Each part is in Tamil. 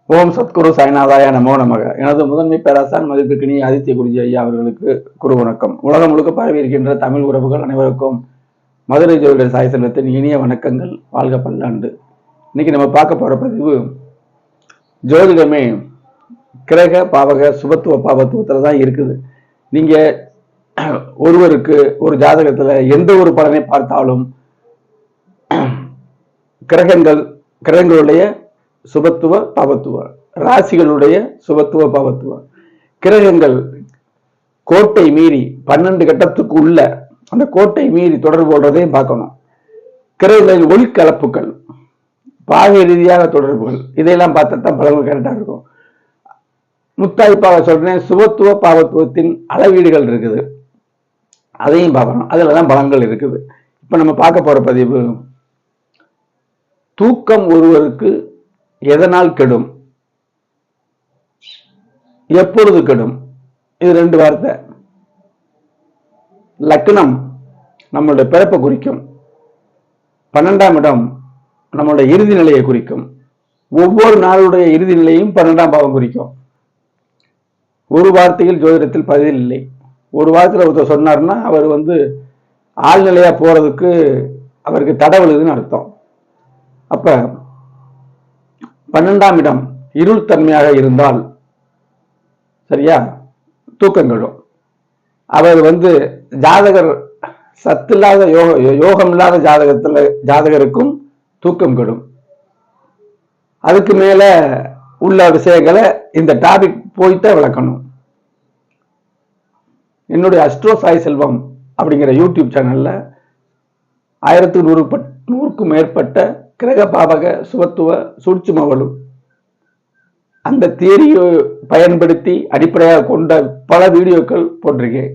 ஓம் சத்குரு சாய்நாதாய நமோ நமக. எனது முதன்மை பேராசான் மதிப்பிற்கினி ஆதித்ய குருஜி ஐயா அவர்களுக்கு குரு வணக்கம். உலகம் முழுக்க பரவி இருக்கின்ற தமிழ் உறவுகள் அனைவருக்கும் மதுரை ஜோதிடர் சாய் செல்வத்தின் இனிய வணக்கங்கள். வாழ்க பல்லாண்டு. இன்னைக்கு நம்ம பார்க்க போற பதிவு ஜோதிடமே கிரக பாவக சுபத்துவ பாவத்துவத்துல தான் இருக்குது. நீங்க ஒருவருக்கு ஒரு ஜாதகத்துல எந்த ஒரு பலனை பார்த்தாலும் கிரகங்களுடைய சுபத்துவ பாவத்துவ, ராசிகளுடைய சுபத்துவ பாவத்துவ, கிரகங்கள் கோட்டை மீறி 12 கட்டத்துக்கு உள்ள அந்த கோட்டை மீறி தொடர்பு கொள்றதையும் பார்க்கணும். கிரகங்களின் ஒளிக்கலப்புகள், பாக ரீதியாக தொடர்புகள், இதையெல்லாம் பார்த்தா தான் பலன்கள் கரெக்டா இருக்கும். முத்தாய்ப்பாக சொல்றேன், சுபத்துவ பாவத்துவத்தின் அளவீடுகள் இருக்குது, அதையும் பார்க்கணும். அதுலதான் பலன்கள் இருக்குது. இப்ப நம்ம பார்க்க போற பதிவு தூக்கம் ஒருவருக்கு எதனால் கெடும், எப்பொழுது கெடும். இது 2 வார்த்தை. லக்னம் நம்மளுடைய பிறப்பை குறிக்கும், 12ஆம் இடம் நம்மளுடைய இறுதி நிலையை குறிக்கும். ஒவ்வொரு நாளுடைய இறுதி நிலையும் 12ஆம் பாவம் குறிக்கும். ஒரு வார்த்தையில் ஜோதிடத்தில் பதில் இல்லை. ஒரு வாரத்தில் ஒருத்தர் சொன்னார்னா அவர் ஆழ்நிலையா போறதுக்கு அவருக்கு தடை விழுதுன்னு அர்த்தம். அப்ப 12ஆம் இடம் இருள் தன்மையாக இருந்தால் சரியா தூக்கங்களும். அவர் ஜாதகர் சத்தில்லாத யோகம் இல்லாத ஜாதகருக்கும் தூக்கம் கெடும். அதுக்கு மேல உள்ள விஷயங்களை இந்த டாபிக் போய்தான் விளக்கணும். என்னுடைய அஸ்ட்ரோ சாய் செல்வம் அப்படிங்கிற யூடியூப் சேனல்ல 1100க்கும் மேற்பட்ட கிரக பாவக சுபத்துவ சூட்சுமவலும் அந்த தியரியை பயன்படுத்தி அடிப்படையாக கொண்ட பல வீடியோக்கள் போட்டிருக்கேன்.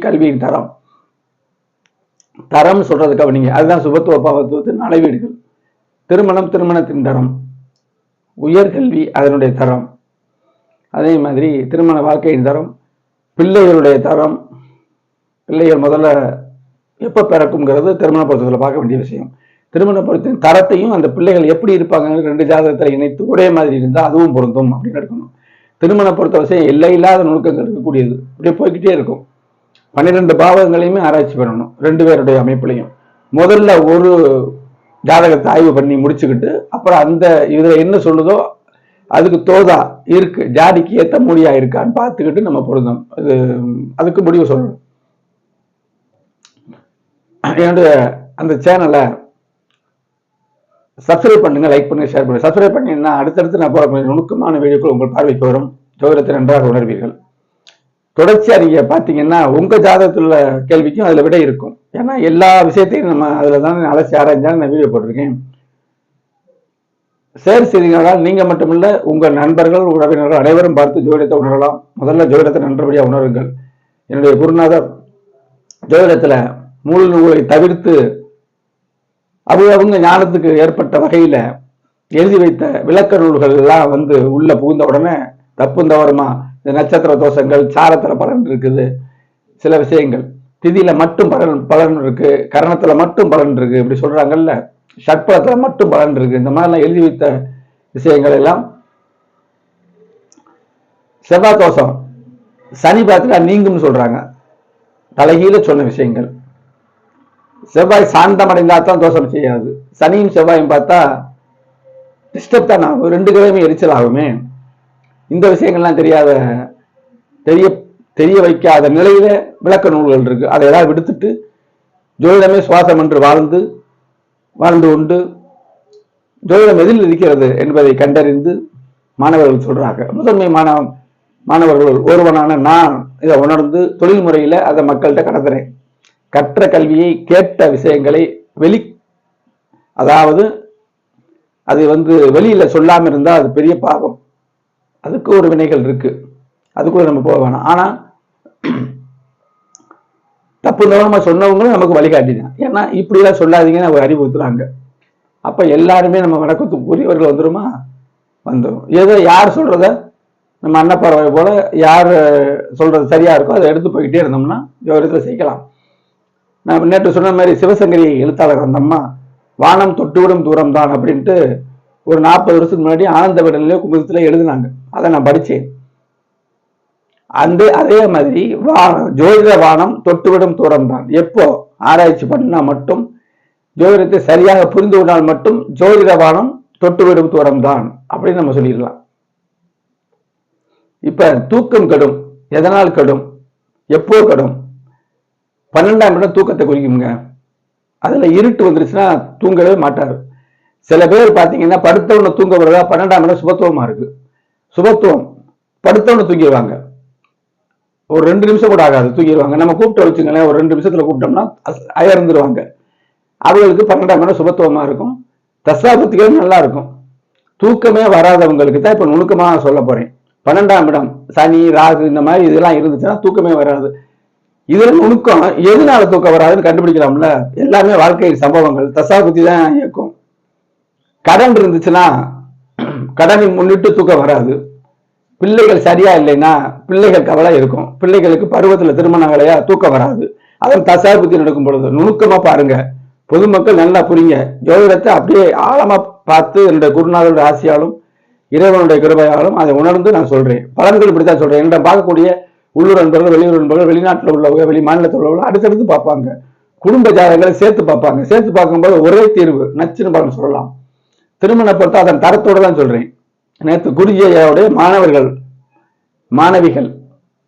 கல்வியின் தரம் தரம் சொல்றது கவனிங்க. அதுதான் சுபத்துவ பாவத்துவத்தின் அளவீடுகள். திருமணத்தின் தரம், உயர்கல்வி அதனுடைய தரம், அதே மாதிரி திருமண வாழ்க்கையின் தரம், பிள்ளைகளுடைய தரம். பிள்ளைகள் முதல்ல எப்ப பிறக்கும்ங்கிறது திருமண பொருத்தத்தில் பார்க்க வேண்டிய விஷயம். திருமண பொருத்தின் தரத்தையும் அந்த பிள்ளைகள் எப்படி இருப்பாங்க 2 ஜாதகத்தில் இணைத்து ஒரே மாதிரி இருந்தால் அதுவும் பொருந்தும் அப்படின்னு எடுக்கணும். திருமண பொறுத்த விஷயம் எல்லை இல்லாத நுணுக்கங்கள் இருக்கக்கூடியது. இப்படியே போய்கிட்டே இருக்கும். 12 பாவங்களையுமே ஆராய்ச்சி பண்ணணும் 2 பேருடைய அமைப்புலையும். முதல்ல ஒரு ஜாதகத்தை ஆய்வு பண்ணி முடிச்சுக்கிட்டு அப்புறம் அந்த இதுல என்ன சொல்லுதோ அதுக்கு தோதா இருக்கு, ஜாதிக்கு ஏற்ற மொழியா இருக்கான்னு பார்த்துக்கிட்டு நம்ம பொருந்தோம். அதுக்கு முடிவு சொல்லணும். என்னுடைய அந்த சேனலை சப்ஸ்கிரைப் பண்ணுங்க, லைக் பண்ணுங்க, ஷேர் பண்ணுங்க. சப்ஸ்கிரைப் பண்ணீங்கன்னா அடுத்தடுத்து நான் போற நுணுக்கமான வீடியோக்கள் உங்கள் பார்வைக்கு வரும். ஜோதிடத்தை நன்றாக உணர்வீர்கள். தொடர்ச்சியா நீங்க பாத்தீங்கன்னா உங்க ஜாதகத்தில் உள்ள கேள்விக்கும் அதுல விட இருக்கும். ஏன்னா எல்லா விஷயத்தையும் நம்ம அதுல தான் அலசி ஆராய்ஞ்சாலும் நான் வீடியோ போட்டிருக்கேன். ஷேர் செய்தீங்களால் நீங்க மட்டுமில்ல உங்கள் நண்பர்கள் உறவினர்கள் அனைவரும் பார்த்து ஜோதிடத்தை உணரலாம். முதல்ல ஜோதிடத்தை நன்றபடியா உணருங்கள். என்னுடைய குருநாதர் ஜோதிடத்துல மூல நூலை தவிர்த்து அவங்க ஞானத்துக்கு ஏற்பட்ட வகையில எழுதி வைத்த விளக்க நூல்கள் எல்லாம் உள்ள புகுந்த உடனே தப்பும் தவறுமா இந்த நட்சத்திர தோஷங்கள், சாரத்துல பலன் இருக்குது, சில விஷயங்கள் திதியில மட்டும் பலன் இருக்கு, கரணத்துல மட்டும் பலன் இருக்கு, இப்படி சொல்றாங்கல்ல, ஷட்பலத்துல மட்டும் பலன் இருக்கு, இந்த மாதிரிலாம் எழுதி வைத்த விஷயங்கள் எல்லாம் செவ்வாய் தோஷம் சனி பார்த்துட்டா நீங்கும்னு சொல்றாங்க. தலைகீழ சொன்ன விஷயங்கள். செவ்வாய் சாந்தம் அடைந்தாத்தான் தோஷம் செய்யாது. சனியும் செவ்வாயும் பார்த்தா டிஸ்டர்ப் தான் ஆகும், 2 கிழமை எரிச்சல் ஆகுமே. இந்த விஷயங்கள்லாம் தெரிய வைக்காத நிலையில விளக்க நூல்கள் இருக்கு. அதை எல்லாம் விடுத்துட்டு ஜோதிடமே சுவாசம் என்று வாழ்ந்து கொண்டு ஜோதிடம் எதில் இருக்கிறது என்பதை கண்டறிந்து மாணவர்கள் சொல்றாங்க. முதன்மை மாணவர்கள் ஒருவனான நான் இதை உணர்ந்து தொழில் முறையில அதை மக்கள்கிட்ட கடத்துறேன். கற்ற கல்வியை, கேட்ட விஷயங்களை அதாவது அது வெளியில சொல்லாம இருந்தா அது பெரிய பாவம். அதுக்கு ஒரு வினைகள் இருக்கு, அதுக்குள்ள நம்ம போக வேணாம். ஆனா தப்பு தவறமா சொன்னவங்களும் நமக்கு வழிகாட்டிதான். ஏன்னா இப்படிலாம் சொல்லாதீங்கன்னு அவங்க அறிவுறுத்துறாங்க. அப்ப எல்லாருமே நம்ம வணக்கத்துக்குரியவர்கள் வந்துருமா? வந்துடும். ஏதோ யார் சொல்றத நம்ம அன்னப்பறவை போல யார் சொல்றது சரியா இருக்கோ அதை எடுத்து போய்கிட்டே இருந்தோம்னா ஜோதிடத்தை செய்யலாம். நான் நேற்று சொன்ன மாதிரி சிவசங்கரி எழுத்தாளர் அந்த அம்மா வானம் தொட்டுவிடும் தூரம் தான் அப்படின்ட்டு ஒரு 40 வருஷத்துக்கு முன்னாடி ஆனந்த விடநிலை குமுதத்துல எழுதினாங்க. அதை நான் படிச்சேன். அதே மாதிரி ஜோதிட வானம் தொட்டுவிடும் தூரம் தான். எப்போ ஆராய்ச்சி பண்ணா மட்டும், ஜோதிடத்தை சரியாக புரிந்து கொண்டால் மட்டும் ஜோதிட வானம் தொட்டுவிடும் தூரம் தான் அப்படின்னு நம்ம சொல்லிடலாம். இப்ப தூக்கம் கெடும். எதனால் கெடும்? எப்போ கெடும்? 12ஆம் இடம் தூக்கத்தை குறிக்குங்க. அதுல இருட்டு வந்துருச்சுன்னா தூங்கவே மாட்டாரு. சில பேர் பாத்தீங்கன்னா படுத்தவன தூங்க வருதா, 12ஆம் இடம் சுபத்துவமா இருக்கு. சுபத்துவம் படுத்தவன தூங்கிடுவாங்க. ஒரு 2 நிமிஷம் கூட ஆகாது, தூங்கிடுவாங்க. நம்ம கூப்பிட்டு வச்சுங்களேன், ஒரு 2 நிமிஷத்துல கூப்பிட்டோம்னா அயர்ந்துருவாங்க. அவங்களுக்கு 12ஆம் இடம் சுபத்துவமா இருக்கும். தசாபுத்திகள் நல்லா இருக்கும். தூக்கமே வராதவங்களுக்கு தான் இப்ப நுணுக்கமா சொல்ல போறேன். 12ஆம் இடம் சனி, ராகு இந்த மாதிரி இதெல்லாம் இருந்துச்சுன்னா தூக்கமே வராது. இதுல நுணுக்கம் எதனால தூக்கம் வராதுன்னு கண்டுபிடிக்கலாம்ல. எல்லாமே வாழ்க்கையின் சம்பவங்கள், தசாபுத்தி தான் இயக்கும். கடன் இருந்துச்சுன்னா கடனை முன்னிட்டு தூக்கம் வராது. பிள்ளைகள் சரியா இல்லைன்னா பிள்ளைகள் கவலை இருக்கும். பிள்ளைகளுக்கு பருவத்துல திருமணம் ஆகலையா தூக்கம் வராது. அதன் தசாபுத்தி நடக்கும் பொழுது நுணுக்கமா பாருங்க. பொதுமக்கள் நல்லா புரியுங்க. ஜோதிடத்தை அப்படியே ஆழமா பார்த்து என்னுடைய குருநாதருடைய ஆசையாலும் இறைவனுடைய கிருபையாலும் அதை உணர்ந்து நான் சொல்றேன். பலன்கள் இப்படித்தான் சொல்றேன். என்னை பார்க்கக்கூடிய உள்ளூர் நண்பர்கள், வெளியூர் நண்பர்கள், வெளிநாட்டில் உள்ளவங்க, வெளி மாநிலத்தில் உள்ளவங்க அடுத்தடுத்து பார்ப்பாங்க. குடும்ப ஜாதகங்களை சேர்த்து பார்ப்பாங்க. சேர்த்து பார்க்கும்போது ஒரே தீர்வு நச்சுன்னு பலன் சொல்லலாம். திருமணம் பொறுத்து அதன் தரத்தோடு தான் சொல்றேன். நேற்று குருஜியோடைய மாணவிகள்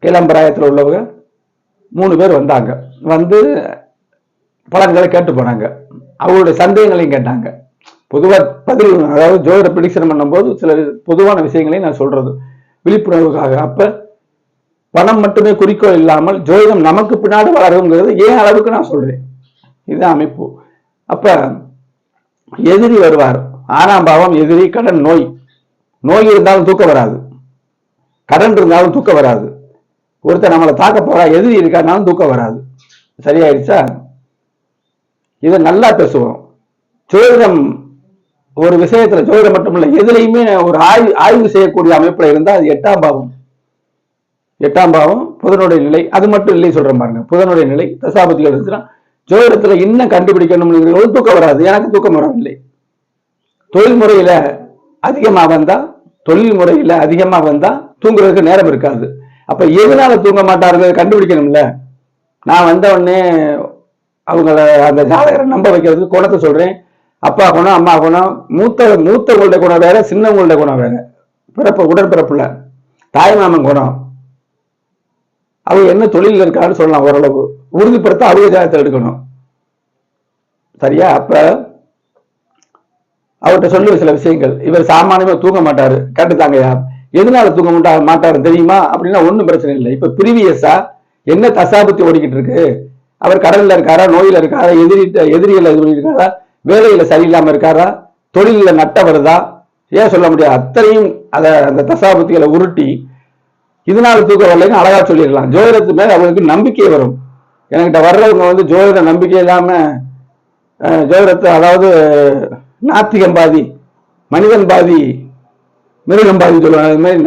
இளம்பிராயத்தில் உள்ளவங்க 3 பேர் வந்தாங்க. வந்து பலன்களை கேட்டு போனாங்க. அவங்களுடைய சந்தேகங்களையும் கேட்டாங்க. பொதுவாக பதில், அதாவது ஜோதிட பிடிக்ஷன் பண்ணும்போது சில பொதுவான விஷயங்களையும் நான் சொல்றது விழிப்புணர்வுக்காக. அப்ப பணம் மட்டுமே குறிக்கோள் இல்லாமல் ஜோதிடம் நமக்கு பின்னாடி வளருங்கிறது ஏன் அளவுக்கு நான் சொல்றேன். இதுதான் அமைப்பு. அப்ப எதிரி வருவார். 6ஆம் பாவம் எதிரி. கடன், நோய் இருந்தாலும் தூக்கம் வராது. கடன் இருந்தாலும் தூக்கம் வராது. ஒருத்தர் நம்மளை தாக்க போறா, எதிரி இருக்காருனாலும் தூக்கம் வராது. சரியாயிடுச்சா? இதை நல்லா பேசுவோம். ஜோதிடம் ஒரு விஷயத்துல, ஜோதிடம் மட்டுமில்லை, எதுலையுமே ஒரு ஆய்வு செய்யக்கூடிய அமைப்புல இருந்தா அது 8ஆம் பாவம். 8ஆம் பாவம் புதனுடைய நிலை. அது மட்டும் இல்லை சொல்றேன் பாருங்க. புதனுடைய நிலை தசாபதிகள் இருந்துச்சுன்னா ஜோதிடத்துல இன்னும் கண்டுபிடிக்கணும். தூக்கம் வராது. எனக்கு தூக்கம் வரவில்லை. தொழில் முறையில அதிகமா வந்தா தூங்குறதுக்கு நேரம் இருக்காது. அப்ப எதனால தூங்க மாட்டாருங்க கண்டுபிடிக்கணும்ல. நான் வந்த உடனே அவங்கள அந்த ஜாதகரை நம்ப வைக்கிறதுக்கு குணத்தை சொல்றேன். அப்பா குணம், அம்மா குணம், மூத்தவங்களுடைய குணம் வேற, சின்னவங்களுடைய குணம் வேற. உடற்பிறப்புல தாய்மாமன் குணம், அவங்க என்ன தொழில் இருக்கான்னு சொல்லலாம். ஓரளவு உறுதிப்படுத்த அவங்க ஜாதகத்தை எடுக்கணும். சரியா? அப்ப அவர்கிட்ட சொல்லுவ சில விஷயங்கள். இவர் சாமானியமா தூங்க மாட்டாரு. கேட்டுத்தாங்கயா, எதனால தூங்க மாட்டாரு தெரியுமா அப்படின்னா ஒன்னும் பிரச்சனை இல்லை. இப்ப பிரிவியஸா என்ன தசாபத்தி ஓடிக்கிட்டு இருக்கு, அவர் கடல்ல இருக்காரா, நோயில இருக்காரா, எதிரிகள் இருக்காரா, வேலையில சரியில்லாம இருக்காரா, தொழில நட்ட வருதா, ஏன் சொல்ல முடியாது. அத்தனையும் அந்த தசாபத்திகளை உருட்டி இதனால தூக்க வரலைன்னு அழகா சொல்லிடலாம். ஜோதிடத்து மேல அவருக்கு நம்பிக்கை வரும். என்கிட்ட வர்றவங்க வந்து ஜோதிட நம்பிக்கை இல்லாம ஜோதிடத்தை, அதாவது நாத்திகம் பாதி மனிதன் பாதி மிருகம் பாதி சொல்லுவாங்க. அது மாதிரி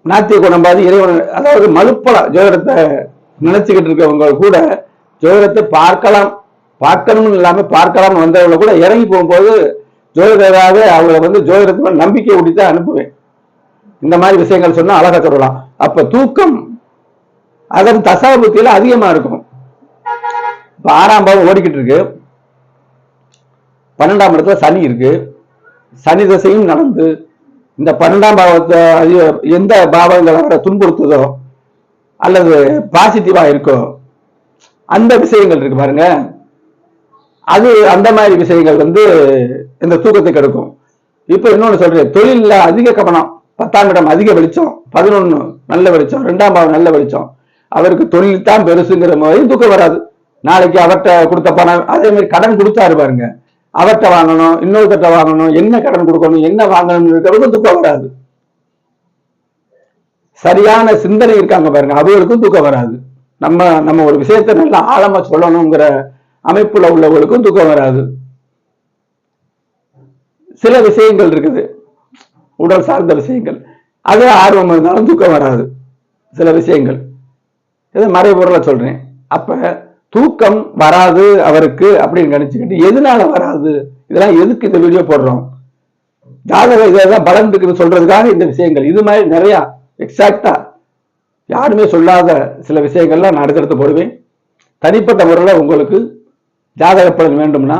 நாத்திக குணம் பாதி இறைவன், அதாவது மலுப்பலா ஜோதிடத்தை நினைச்சுக்கிட்டு இருக்கவங்க கூட ஜோதிடத்தை பார்க்கணும்னு இல்லாம பார்க்கலாம் வந்தவங்களை கூட இறங்கி போகும்போது ஜோதிடராக அவங்களை வந்து ஜோதிடத்தை நம்பிக்கை ஊட்டித்தான் அனுப்புவேன். இந்த மாதிரி விஷயங்கள் சொன்னா அழகா சொல்லலாம். அப்ப தூக்கம் அதன் தசாபுத்தியில அதிகமா இருக்கும். இப்ப 6ஆம் பாவம் ஓடிக்கிட்டு இருக்கு. 12ஆம் இடத்துல சனி இருக்கு. சனி தசையும் நடந்து இந்த 12ஆம் பாவத்தை எந்த பாவங்கள் அவரை துன்புறுத்துதோ அல்லது பாசிட்டிவா இருக்கோ அந்த விஷயங்கள் இருக்கு பாருங்க. அது அந்த மாதிரி விஷயங்கள் வந்து இந்த தூக்கத்தை கெடுக்கும். இப்ப இன்னொன்னு சொல்றேன், தொழில அதிக கவனம். 10ஆம் இடம் அதிக வெளிச்சம், 11 நல்ல வெளிச்சம், 2ஆம் பாவம் நல்ல வெளிச்சம். அவருக்கு தொழில் தான் பெருசுங்கிற மாதிரி தூக்கம் வராது. நாளைக்கு அவர்கிட்ட கொடுத்த பணம், அதே மாதிரி கடன் கொடுத்தாரு பாருங்க, அவர்கிட்ட வாங்கணும், இன்னொருத்தட்ட வாங்கணும், என்ன கடன் கொடுக்கணும், என்ன வாங்கணும் இருக்கிறவங்க தூக்கம் வராது. சரியான சிந்தனை இருக்காங்க பாருங்க, அவர்களுக்கும் தூக்கம் வராது. நம்ம ஒரு விஷயத்தை நல்லா ஆழமா சொல்லணுங்கிற அமைப்புல உள்ளவர்களுக்கும் தூக்கம் வராது. சில விஷயங்கள் இருக்குது, உடல் சார்ந்த விஷயங்கள், அது ஆர்வம் இருந்தாலும் தூக்கம் வராது. சில விஷயங்கள் இதை மறைபொருளா சொல்றேன். அப்ப தூக்கம் வராது அவருக்கு அப்படின்னு நினைச்சுக்கிட்டு எதனால வராது, இதெல்லாம் எதுக்கு இந்த வீடியோ போடுறோம், ஜாதக இதெல்லாம் பலன் இருக்குன்னு சொல்றதுக்காக இந்த விஷயங்கள். இது மாதிரி நிறைய எக்ஸாக்டா யாருமே சொல்லாத சில விஷயங்கள்லாம் நான் அடுத்தடுத்து போடுவேன். தனிப்பட்ட முறையில் உங்களுக்கு ஜாதக பலன் வேண்டும்னா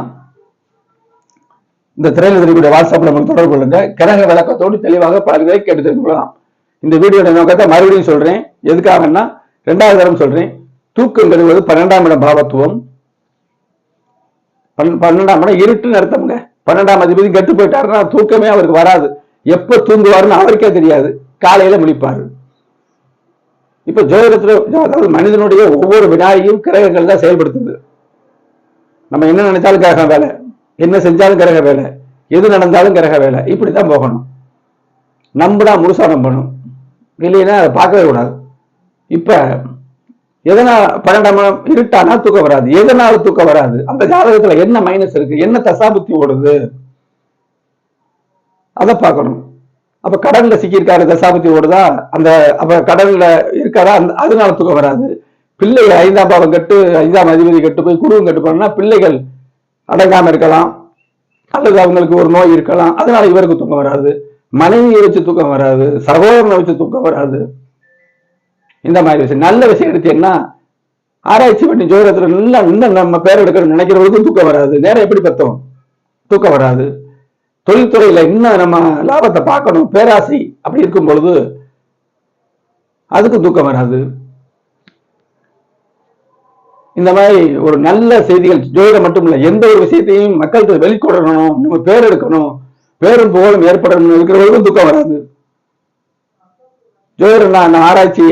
இந்த திரையில் இருக்கக்கூடிய வாட்ஸ்அப்ல நம்ம தொடர்பு கொள்ளுங்க. கிரக விளக்கத்தோடு தெளிவாக பலர்களை கேட்டு தெரிந்து கொள்ளலாம். இந்த வீடியோட நோக்கத்தை மறுபடியும் சொல்றேன். எதுக்காகன்னா 2வது தரம் சொல்றேன். தூக்கம் கெடுவது 12ஆம் இடம் பாவத்துவம். 12ஆம் இடம் இருட்டுன்னு அர்த்தம்ங்க. 12ஆம் அதிபதி கெட்டு போயிட்டாருன்னா தூக்கமே அவருக்கு வராது. எப்ப தூங்குவாருன்னு அவருக்கே தெரியாது. காலையில முழிப்பாரு. இப்ப ஜோதிடத்துல அதாவது மனிதனுடைய ஒவ்வொரு வினாடியும் கிரகங்கள் தான் செயல்படுத்துது. நம்ம என்ன நினைச்சாலும் கிரக வேலை, என்ன செஞ்சாலும் கிரக வேலை, எது நடந்தாலும் கிரக வேலை. இப்படித்தான் போகணும். நம்பினா முழுசா நம்பணும், இல்லைன்னா அதை பார்க்கவே கூடாது. இப்ப எதனால் 12ஆம் இடம் இருட்டானா தூக்கம் வராது. எதனால தூக்கம் வராது, அந்த ஜாதகத்துல என்ன மைனஸ் இருக்கு, என்ன தசாபுத்தி ஓடுது, அதை பார்க்கணும். அப்ப கடல்ல சிக்கியிருக்காரு, தசாபுத்தி ஓடுதா, அந்த அப்ப கடல்ல இருக்காரா, அதனால தூக்கம் வராது. பிள்ளைகள் 5ஆம் பாவம் கட்டு, 5ஆம் அதிபதி கட்டு போய் குருவும் கட்டு போனா பிள்ளைகள் அடங்காம இருக்கலாம், அல்லது அவங்களுக்கு ஒரு நோய் இருக்கலாம், அதனால இவருக்கு தூக்கம் வராது. மனைவியை வச்சு தூக்கம் வராது, சகோதரனை வச்சு தூக்கம் வராது. இந்த மாதிரி விஷயம் நல்ல விஷயம் எடுத்தீங்கன்னா ஆராய்ச்சி பண்ணி ஜோதிடத்துல நல்லா இன்னும் நம்ம பேர் எடுக்கணும்னு நினைக்கிறவங்களுக்கும் தூக்கம் வராது. நேரம் எப்படி பத்தோம், தூக்கம் வராது. தொழில்துறையில இன்னும் நம்ம லாபத்தை பார்க்கணும், பேராசை அப்படி இருக்கும் பொழுது அதுக்கு தூக்கம் வராது. இந்த மாதிரி ஒரு நல்ல செய்திகள் ஜோதிடம் மட்டும் இல்லை, எந்த ஒரு விஷயத்தையும் மக்கள்கிட்ட வெளிக்கொடரணும், நம்ம பேர் எடுக்கணும், பேரும் புகழும் ஏற்படணும் இருக்கிறவர்களுக்கும் தூக்கம் வராது. ஜோதிடம் நான் ஆராய்ச்சி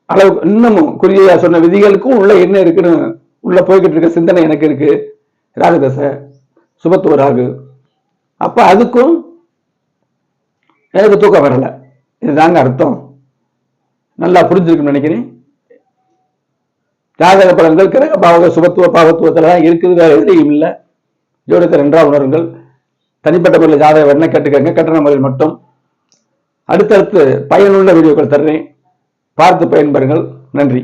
அளவுக்கு இன்னமும் குறியா சொன்ன விதிகளுக்கும் உள்ள என்ன இருக்குன்னு உள்ள போய்கிட்டு இருக்க சிந்தனை எனக்கு இருக்கு. ராகுதசை சுபத்துவ ராகு, அப்ப அதுக்கும் எனக்கு தூக்கம் வரல. இதுதாங்க அர்த்தம். நல்லா புரிஞ்சிருக்குன்னு நினைக்கிறேன். ஜாதக பலன்கள் கிரக பாவக சுபத்துவ பாவத்துவத்துல தான் இருக்குது, வேற எதுலையும் இல்லை. ஜோதிடத்தை நன்றாக உணருங்கள். தனிப்பட்ட முறையில் ஜாதக வேணா கேட்டுக்கங்க, கட்டண முறையில் மட்டும். அடுத்தடுத்து பயனுள்ள வீடியோக்கள் தர்றேன், பார்த்து பயன்பெறுங்கள். நன்றி.